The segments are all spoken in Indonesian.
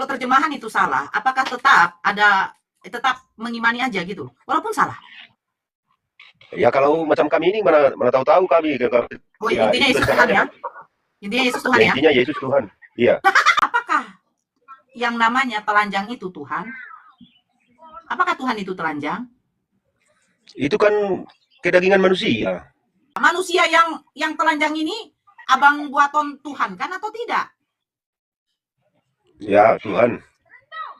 kalau terjemahan itu salah, apakah tetap mengimani aja gitu, walaupun salah? Ya kalau macam kami ini mana tahu kami. Oh, Ya intinya itu Yesus Tuhan ya? rencananya. Intinya Yesus Tuhan Ya ya? intinya Yesus Tuhan. Iya. Apakah yang namanya telanjang itu Tuhan? Apakah Tuhan itu telanjang? Itu kan kedagingan manusia. Manusia yang telanjang ini abang buaton Tuhan kan atau tidak? Ya Tuhan.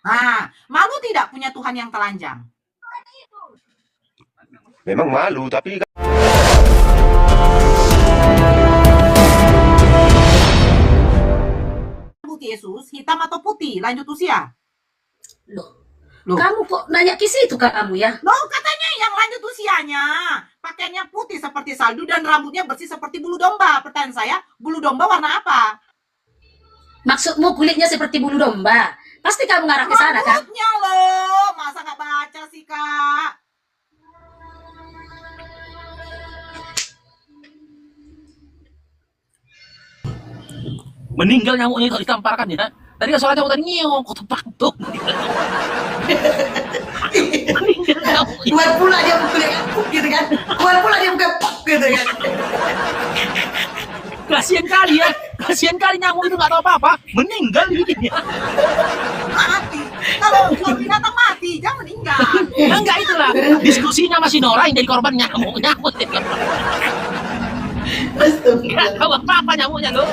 Nah, malu tidak punya Tuhan yang telanjang? Memang malu tapi rambut Yesus hitam atau putih? Lanjut usia. Loh, Loh, kamu kok nanya ke situ kamu ya? loh katanya yang lanjut usianya pakaiannya putih seperti salju dan rambutnya bersih seperti bulu domba. Pertanyaan saya, bulu domba warna apa? Maksudmu kulitnya seperti bulu domba? Pasti kamu ngarah ke sana kan? Rambutnya loh, masa nggak baca sih kak? Meninggal nyamuknya kalau ditamparkan ya. Tadi kan soalnya nyamuk tadi nyiung, kok tepak tuh. Meninggal nyamuknya. Keluar pula dia pukul gitu kan? Keluar pula dia bukan gitu kan? Kasian kali ya. Kasian kali nyamuk itu nggak tahu apa-apa. Meninggal bikinnya. Mati. Kalau binatang mati, jangan meninggal. Enggak itulah. Diskusinya masih Nora yang jadi korban nyamuk. Nyamuk. Nggak tahu apa-apa nyamuknya tuh.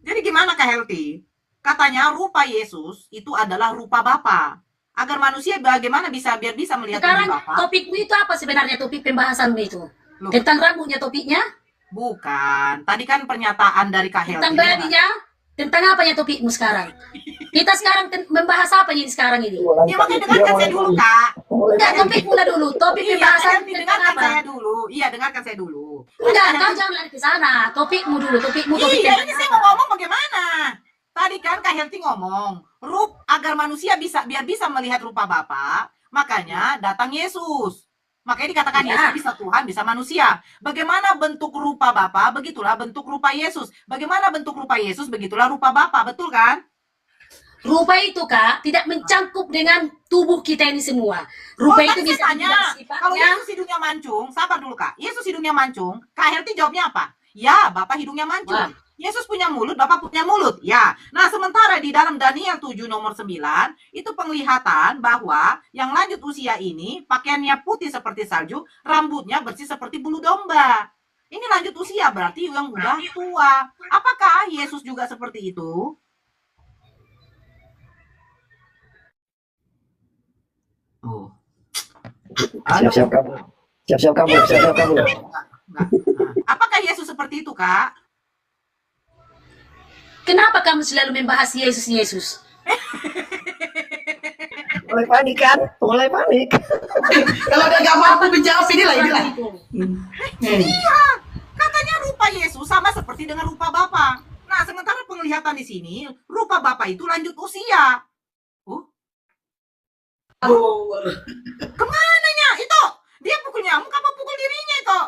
Jadi gimana Kak Helti? Katanya rupa Yesus itu adalah rupa Bapa. Agar manusia bagaimana biar bisa melihat Sekarang Bapa? topikmu itu apa sebenarnya topik pembahasanmu itu? Loh, Tentang rambutnya topiknya? bukan. Tadi kan pernyataan dari Kak Helti. Tentang babinya? Tentang apanya topikmu sekarang? Kita sekarang membahas apa ini sekarang ini? Ya makanya dengarkan saya dulu Kak. Enggak, topik mula dulu. Topik Iya, pembahasan Kak Helti, tentang dengarkan apa? saya dulu. Iya, dengarkan saya dulu. Enggak, kau jangan lari ke sana. Topikmu dulu, topik Iya, ini tentang saya apa? mau ngomong bagaimana. Tadi kan Kak Helti ngomong, agar manusia biar bisa melihat rupa Bapa, makanya datang Yesus. Makanya dikatakan Ya. Yesus bisa Tuhan, bisa manusia. Bagaimana bentuk rupa Bapa, begitulah bentuk rupa Yesus. Bagaimana bentuk rupa Yesus, begitulah rupa Bapa, betul kan? Rupa itu Kak tidak mencangkup dengan tubuh kita ini semua. Rupa itu tadi bisa saya tanya, dibilang kalau sifatnya. Yesus hidungnya mancung, sabar dulu Kak. Yesus hidungnya mancung, Kak Helti jawabnya apa? Ya, Bapak hidungnya mancung. Wah. Yesus punya mulut, Bapak punya mulut. Ya. Nah, sementara di dalam Daniel 7 nomor 9, itu penglihatan bahwa yang lanjut usia ini pakaiannya putih seperti salju, rambutnya bersih seperti bulu domba. Ini lanjut usia berarti yang udah tua. Apakah Yesus juga seperti itu? Oh. Siap-siap kamu. Siap-siap kamu. Siap-siap kamu. Enggak. Apakah Yesus seperti itu, Kak? Kenapa kamu selalu membahas Yesus? Mulai panik kan? Mulai panik. Kalau udah gak mampu menjawab inilah. Iya, katanya rupa Yesus sama seperti dengan rupa Bapa. Nah, sementara penglihatan di sini, rupa Bapa itu lanjut usia. Kemananya itu? Dia pukul nyamuk apa pukul dirinya itu?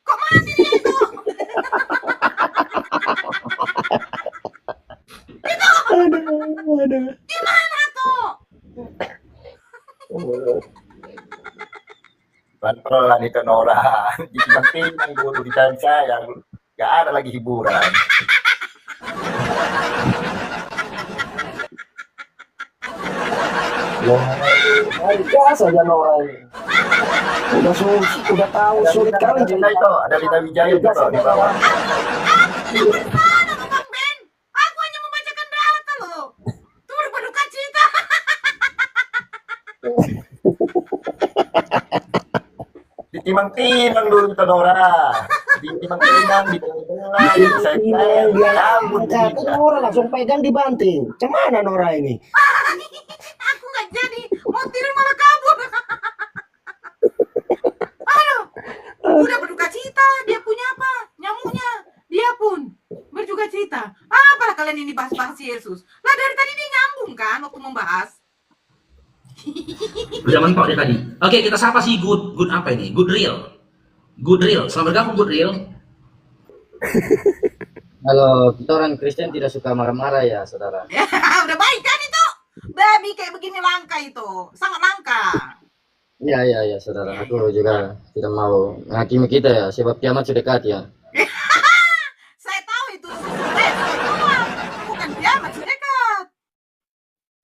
Kok mati dia itu? Aduh. Gimana tuh? Pelan-pelan itu Nora. Penting yang dulu dicari saya, nggak ada lagi hiburan. Wah, saja Nora ini. Udah tahu sulit kali Kita itu ada Rita Wijaya itu di bawah. Gimana tuh Bang Ben? Aku hanya membacakan data loh. Turut berduka cita. Ditimang-timang dulu itu Nora. Ditimang-timang, ditimang-timang, saya cabut. Angkat Nora langsung pegang dibanting. Cemana Nora ini? Aku nggak jadi. Mau tidur malah kabur. Aduh. Udah berduka cita. Dia punya apa? Nyamuknya. Dia pun berduka cita. Apalah kalian ini bahas-bahas Yesus. Lah dari tadi dia nyambung kan waktu membahas. Udah mentok dia tadi. Oke, kita sapa si good apa ini? Good real. Selamat bergabung Good real. Kalau kita orang Kristen tidak suka marah-marah ya, saudara. Ya, udah baik kan itu? Baby kayak begini langka itu, sangat langka. Iya, iya, iya, saudara. Aku juga tidak mau menghakimi kita ya, sebab kiamat sudah dekat ya. Saya tahu itu. Bukan kiamat sudah dekat.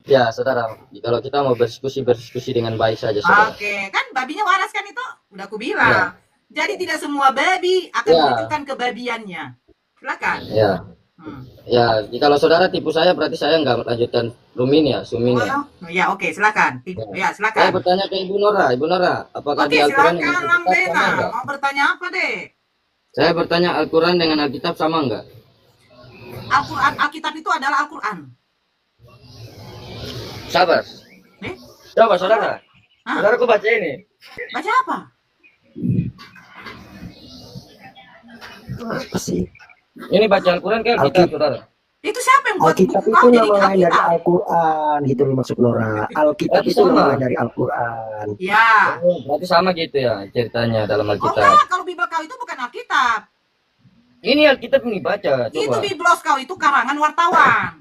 Ya, saudara. Kalau kita mau berdiskusi dengan baik saja, saudara. Oke, kan babinya waras kan itu? Udah aku bilang. Ya. Jadi tidak semua babi akan Ya. menunjukkan kebabiannya. Silakan. Ya, ya. Kalau saudara tipu saya, berarti saya nggak lanjutkan Sumin ya. Oh, ya oke, silakan. Ya, Saya silakan. bertanya ke Ibu Nora. Ibu Nora, apakah Oke, di Al-Quran silakan dengan Alkitab Lambena. sama enggak? Mau bertanya apa, Dek? Saya bertanya Al-Quran dengan Alkitab sama enggak? Al-Quran, Alkitab itu adalah Al-Quran. Sabar. Eh? Coba saudara. Hah? Saudara aku baca ini. Baca apa? Apa sih? Ini baca Al-Quran ke Alkitab, saudara. Itu siapa yang buat Alkitab buku itu kau jadi nama lain dari Alkitab? Al-Quran, gitu loh maksud Nora. Alkitab Berarti itu nama sama. lain dari Al-Quran. Ya. Oh, berarti sama gitu ya ceritanya dalam Oh Alkitab. enggak, kalau Bible kau itu bukan Alkitab. Ini Alkitab ini baca, Itu coba. Biblos kau itu karangan wartawan.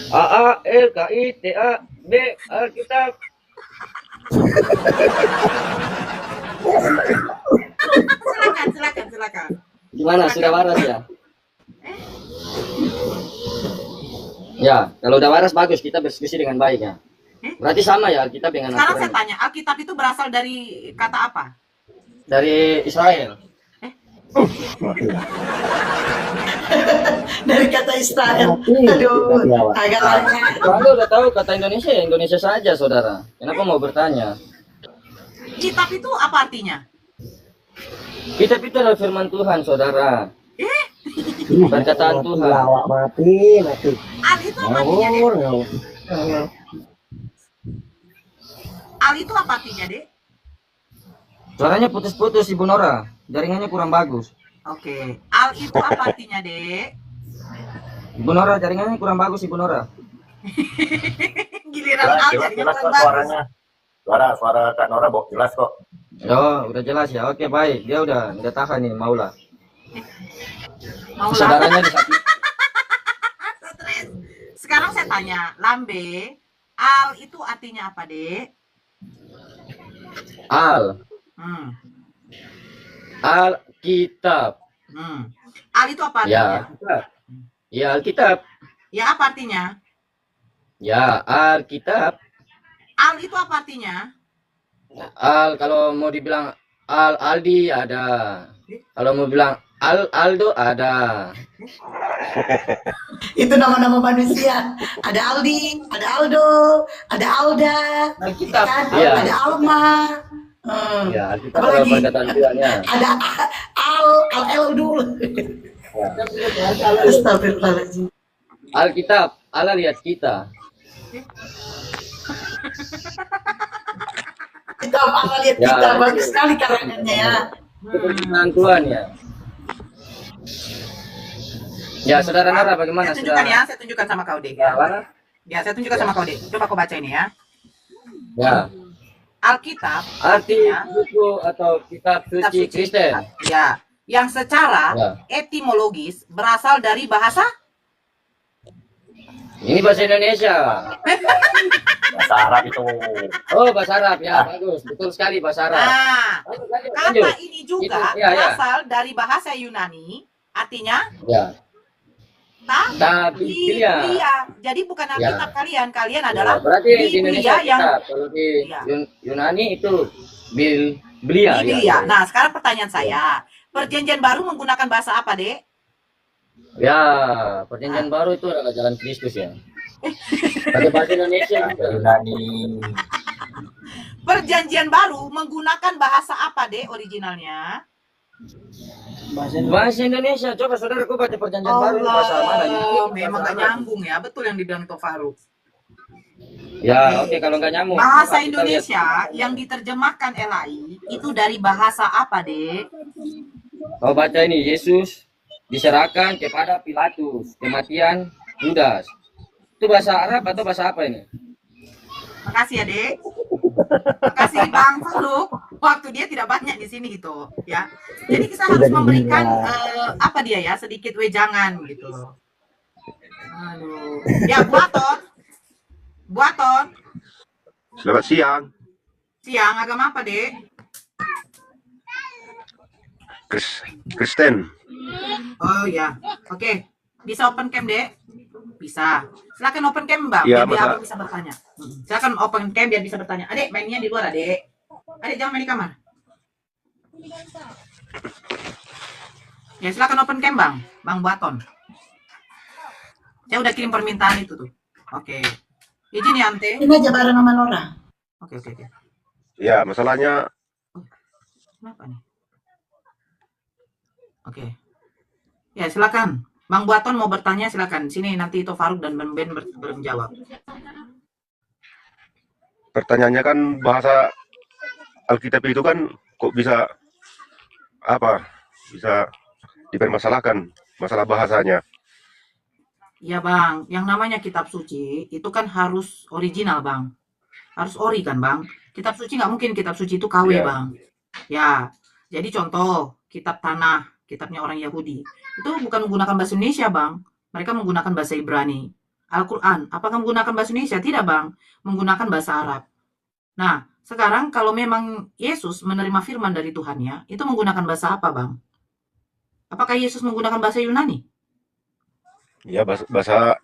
AALKITAB Alkitab. Silakan. Gimana, sudah waras ya? Ya, kalau udah waras bagus, kita berdiskusi dengan baik ya. Berarti sama ya Alkitab dengan Sekarang saya Al-Quran. tanya, Alkitab itu berasal dari kata apa? Dari Israel. Dari kata Israel. Tapi, Aduh, tapi awak. agak lama. Kalau udah tahu kata Indonesia, ya Indonesia saja, saudara. Kenapa mau bertanya? Kitab itu apa artinya? Kitab itu adalah firman Tuhan, saudara. Perkataan Tuhan. Awak mati. Al itu apa artinya, Dek? Ngawur. Al itu apa artinya, Dek? Suaranya putus-putus, Ibu Nora. Jaringannya kurang bagus. Oke. Al itu apa artinya, Dek? Ibu Nora, jaringannya kurang bagus, Ibu Nora. Giliran Al Jelas, jadinya jelas kurang kok bagus. suaranya. Suara Kak Nora jelas kok. Oh, udah jelas ya. Oke, baik. Dia udah tahan nih, maulah. Mau lah. Saudaranya disakiti. Stres. Sekarang saya tanya, Lambe, Al itu artinya apa, Dek? Al. Alkitab. Al itu apa Ya, artinya? Alkitab. Ya, Alkitab. Ya, apa artinya? Ya, Alkitab. Al itu apa artinya? Al, kalau mau dibilang Aldi ada. Kalau mau bilang Aldo ada. Itu nama-nama manusia. Ada Aldi, ada Aldo, ada Alda, Alkitab. kan? Iya. Ada Alma. Ya, Alkitab Apa adalah lagi? perkataan Tuhannya. Ada Al dulu. Astagfirullahaladzim. Alkitab, Allah lihat kita. Kita apa lihat Ya, kita bagus sekali karangannya ya. Itu perkataan Tuhan ya. Ya, saudara Nara bagaimana? Saya tunjukkan ya, saya tunjukkan sama kau, Dek. Ya, mana? Ya, saya tunjukkan sama kau, Dek. Coba kau baca ini ya. Ya. Alkitab Arti buku atau kitab kitab suci Kristen. Ya, yang secara Ya. etimologis berasal dari bahasa Ini bahasa Indonesia. Bahasa Arab itu. Oh, bahasa Arab ya, bagus. Betul sekali bahasa Arab. Nah, Lanjut, lanjut, kata lanjut. ini juga Itu, ya, ya. berasal dari bahasa Yunani, artinya Ya. Biblia. Biblia. Jadi bukan Alkitab kalian Ya, adalah berarti di Indonesia Biblia yang kitab. Kalau di Iya. Yunani itu Biblia. Biblia. Ya. Nah, sekarang pertanyaan saya, Perjanjian Baru menggunakan bahasa apa, Dek? Ya, perjanjian baru itu adalah jalan Kristus ya. Pakai bahasa Indonesia. Yunani. Perjanjian Baru menggunakan bahasa apa, Dek, originalnya? Bahasa Indonesia. Coba saudaraku baca perjanjian baru itu bahasa mana? Allah, memang gak nyambung ya, betul yang dibilang Tofaru. Ya, oke kalau nggak nyambung. Bahasa kita Indonesia yang diterjemahkan LAI itu dari bahasa apa, Dek? lihat. Kau baca ini, Yesus diserahkan kepada Pilatus, kematian Yudas. Itu bahasa Arab atau bahasa apa ini? Makasih ya, Dek. Makasih Bang Faruk. Waktu dia tidak banyak di sini gitu, ya. Jadi kita harus Sudah memberikan dibilang. apa dia ya, sedikit wejangan gitu. Aduh. Ya, Buaton. Selamat siang. Siang agama apa, Dek? Kristen. Oh ya. Oke. Bisa open cam, Dek? Bisa. Silakan open cam, Bang, Ya, biar masa- Abang bisa bertanya. Silakan open cam biar bisa bertanya. Adek, mainnya di luar, Adek. Adek, jangan main di kamar. Ya, silakan open cam, Bang Buaton. Saya udah kirim permintaan itu tuh. Oke. Izin ya, Ante. Ini aja bareng sama Nora. Oke. Ya, masalahnya Kenapa nih? Oke. Ya, silakan. Bang Buaton mau bertanya, silakan. Sini nanti itu Faruk dan Ben menjawab. pertanyaannya kan bahasa Alkitab itu kan kok bisa bisa dipermasalahkan masalah bahasanya. Ya, Bang. Yang namanya kitab suci itu kan harus original, Bang. Harus ori kan, Bang. Kitab suci nggak mungkin kitab suci itu KW, Ya. Bang. Ya. Jadi contoh, kitab tanah, kitabnya orang Yahudi. Itu bukan menggunakan bahasa Indonesia, Bang. Mereka menggunakan bahasa Ibrani. Al-Quran, apakah menggunakan bahasa Indonesia? Tidak, Bang. Menggunakan bahasa Arab. Nah, sekarang kalau memang Yesus menerima firman dari Tuhannya, itu menggunakan bahasa apa, Bang? Apakah Yesus menggunakan bahasa Yunani? Ya, bahasa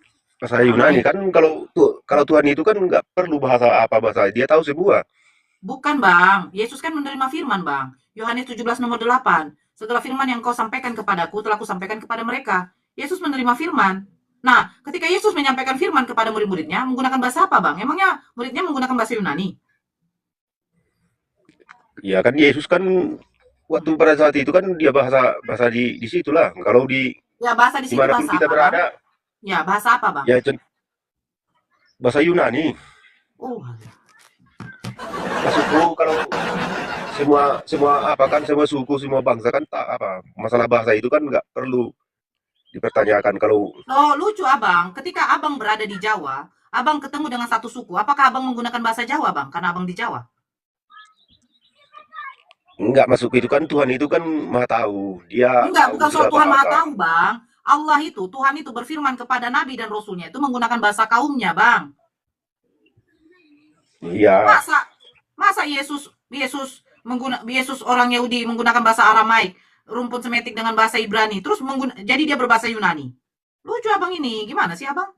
Yunani kan kalau Tuhan itu kan nggak perlu bahasa dia tahu semua. Bukan, Bang. Yesus kan menerima firman, Bang. Yohanes 17 nomor 8. Segala firman yang kau sampaikan kepadaku telah kusampaikan kepada mereka. Yesus menerima firman. Nah, ketika Yesus menyampaikan firman kepada murid-muridnya, menggunakan bahasa apa, Bang? Emangnya muridnya menggunakan bahasa Yunani? Ya kan Yesus kan waktu pada saat itu kan dia bahasa di situlah. Kalau Ya, bahasa di situ dimanapun bahasa kita apa, Bang? berada, Ya, bahasa apa, Bang? ya bahasa Yunani. Oh, Maksudku kalau semua suku, semua bangsa kan masalah bahasa itu kan nggak perlu dipertanyakan. Kalau oh, lucu, Abang. Ketika Abang berada di Jawa, Abang ketemu dengan satu suku. Apakah Abang menggunakan bahasa Jawa, Bang? Karena Abang di Jawa. nggak masuk itu kan Tuhan itu kan maha tahu. Dia Enggak, tahu bukan soal segala Tuhan Maha bahasa. Tahu, Bang. Allah itu, Tuhan itu berfirman kepada Nabi dan Rasulnya itu menggunakan bahasa kaumnya, Bang. Iya, Masa Yesus orang Yahudi menggunakan bahasa Aramaik, rumpun semetik dengan bahasa Ibrani, terus jadi dia berbahasa Yunani. Lucu, Abang ini. Gimana sih, Abang?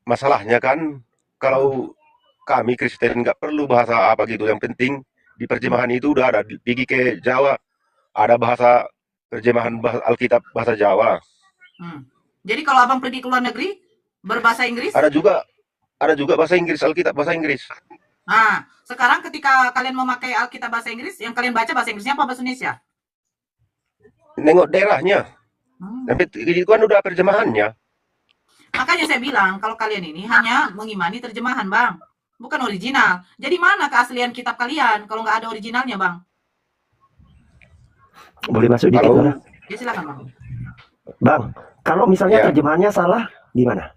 masalahnya kan kalau kami Kristen nggak perlu bahasa apa gitu. Yang penting di terjemahan itu udah ada. Pergi ke Jawa ada bahasa terjemahan bahasa Alkitab bahasa Jawa. Jadi kalau Abang pergi ke luar negeri berbahasa Inggris, Ada juga bahasa Inggris, Alkitab bahasa Inggris. nah, sekarang ketika kalian memakai Alkitab bahasa Inggris, yang kalian baca bahasa Inggrisnya apa bahasa Indonesia? Nengok daerahnya. Tapi itu kan udah terjemahannya. Makanya saya bilang, kalau kalian ini hanya mengimani terjemahan, Bang. Bukan original. Jadi mana keaslian kitab kalian kalau nggak ada originalnya, Bang? Boleh masuk dikit, Kalau- Nora? Ya silakan, Bang. Bang, kalau misalnya Ya. terjemahannya salah, gimana?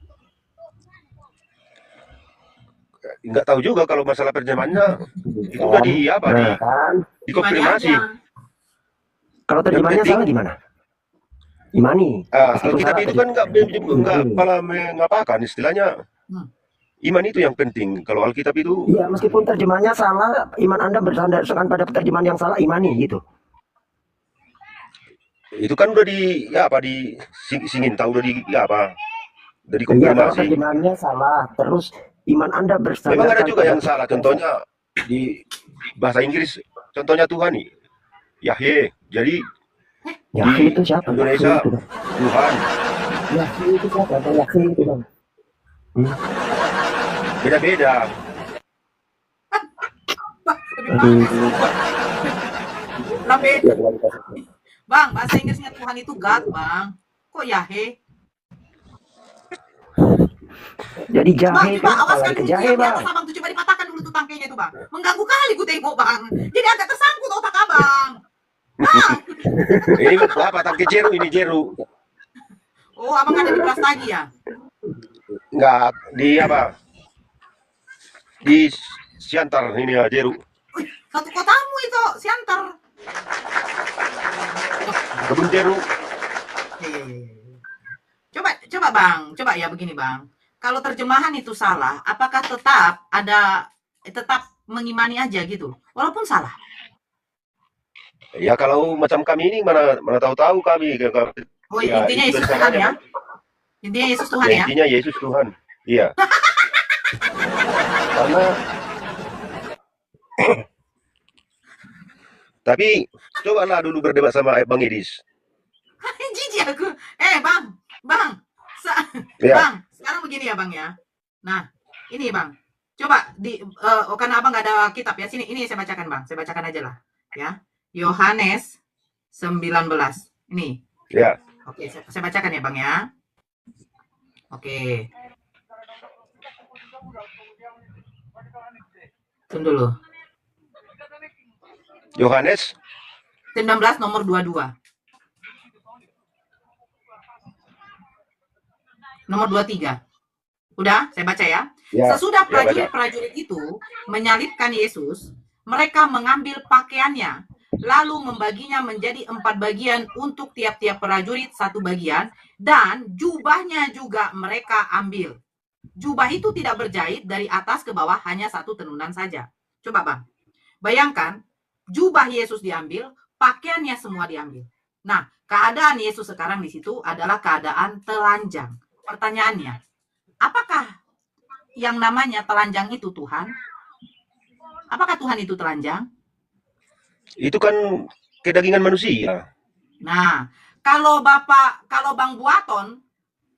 Nggak tahu juga kalau masalah terjemahannya itu udah Nah, kan? dikonfirmasi. Imani aja. Kalau terjemahannya penting- salah gimana? Imani. Meskipun Alkitab salah itu kan nggak terjemahannya. malah mengapakan istilahnya. Iman itu yang penting. Kalau Alkitab itu Iya, meskipun terjemahannya salah, iman Anda bersandar pada terjemahan yang salah, imani gitu. itu kan udah singin tahu udah Iya, kalau dikonfirmasi. terjemahannya salah, terus iman Anda bersandar. Memang ada juga yang salah. Contohnya di bahasa Inggris, contohnya Tuhan nih, Yahye. Jadi Yahya itu siapa? Indonesia Yahya itu, Bang. Tuhan Yahya itu siapa? Yahya itu, Bang. beda-beda. Aduh. Tapi, Ya, kita kasih. Bang, bahasa Inggrisnya Tuhan itu God, Bang. Kok Yahé? Jadi Bang, jahe coba kan, awaskan apalagi ke dulu jahe, yang di Bang. atas Abang tuh. Coba dipatahkan dulu tuh tangkainya tuh, Bang. Mengganggu kali gue tengok, Bang. Jadi agak tersangkut otak Abang. Bang! Ini apa? Tangki jeru ini jeru. Oh, Abang ada di Prastagi ya? Nggak di apa? Di Siantar ini ya Jeru. Satu kotamu itu Siantar. Kebun Jeru. Iya. Coba Bang, coba ya begini Bang. Kalau terjemahan itu salah, apakah tetap mengimani aja gitu, walaupun salah? Ya kalau macam kami ini mana tahu kami. Oh, Ya, intinya itu Yesus dari Tuhan sananya, ya? Bang. Intinya Yesus Tuhan Ya, ya? intinya Yesus Tuhan. Iya. Karena tapi cobalah dulu berdebat sama Bang Idis. Jijik aku. Bang. Ya. Bang, sekarang begini ya Bang ya. Nah, ini Bang. Coba karena Abang nggak ada kitab ya. Sini, ini saya bacakan Bang. Saya bacakan aja lah. Ya. Yohanes 19. Ini. Ya. Oke, saya bacakan ya Bang ya. Oke. Tunggu dulu. Yohanes 19 nomor 22. Nomor 23. Udah, saya baca ya. ya. Sesudah Ya, baca. prajurit-prajurit itu menyalibkan Yesus, mereka mengambil pakaiannya, lalu membaginya menjadi 4 bagian untuk tiap-tiap prajurit 1 bagian, dan jubahnya juga mereka ambil. Jubah itu tidak berjahit dari atas ke bawah, hanya 1 tenunan saja. Coba Bang, bayangkan, jubah Yesus diambil, pakaiannya semua diambil. Nah, keadaan Yesus sekarang di situ adalah keadaan telanjang. Pertanyaannya, apakah yang namanya telanjang itu Tuhan? Apakah Tuhan itu telanjang? Itu kan kedagingan manusia. Nah, kalau Bang Buaton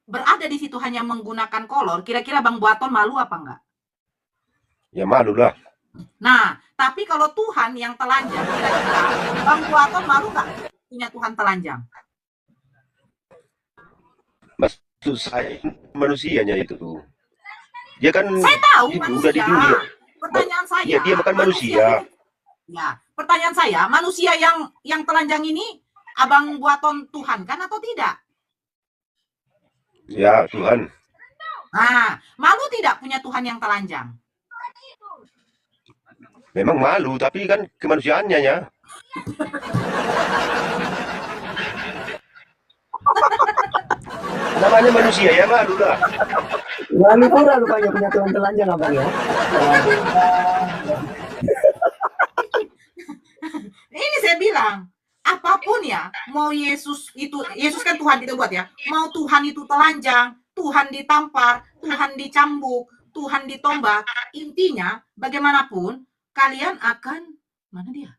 berada di situ hanya menggunakan kolor, kira-kira Bang Buaton malu apa enggak? Ya malu lah. Nah, tapi kalau Tuhan yang telanjang, kira-kira Bang Buaton malu nggak punya Tuhan telanjang? Maksud saya manusianya itu. Dia kan Saya tahu itu manusia. udah di dunia. Pertanyaan saya. Ya, dia bukan manusia. Ya, pertanyaan saya, manusia yang telanjang ini Abang Buaton Tuhan kan atau tidak? Ya, Tuhan. Nah, malu tidak punya Tuhan yang telanjang? Memang malu, tapi kan kemanusiaannya ya. Namanya manusia ya malu lah. Malu pura rupanya punya Tuhan telanjang abang ya. Ini saya bilang, apapun ya, mau Yesus kan Tuhan kita buat ya, mau Tuhan itu telanjang, Tuhan ditampar, Tuhan dicambuk, Tuhan ditombak, intinya bagaimanapun kalian akan, mana dia?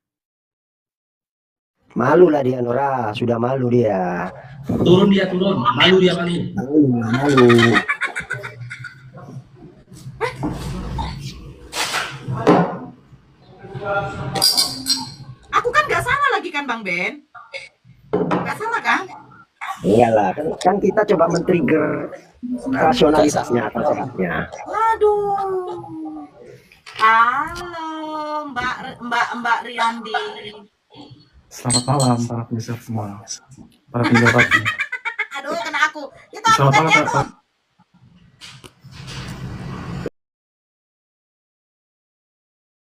Malu lah dia Nora, sudah malu dia. Turun, malu dia malu. Malu. Aku kan nggak salah lagi kan Bang Ben? Nggak salah kan? Iyalah, kan kita coba men-trigger rasionalitasnya atau sehatnya. Aduh. Halo Mbak Riyandi. Selamat malam para pemirsa semua, para pendengar. Aduh, kena aku. Itu aku Selamat kan malam, ya, Pak.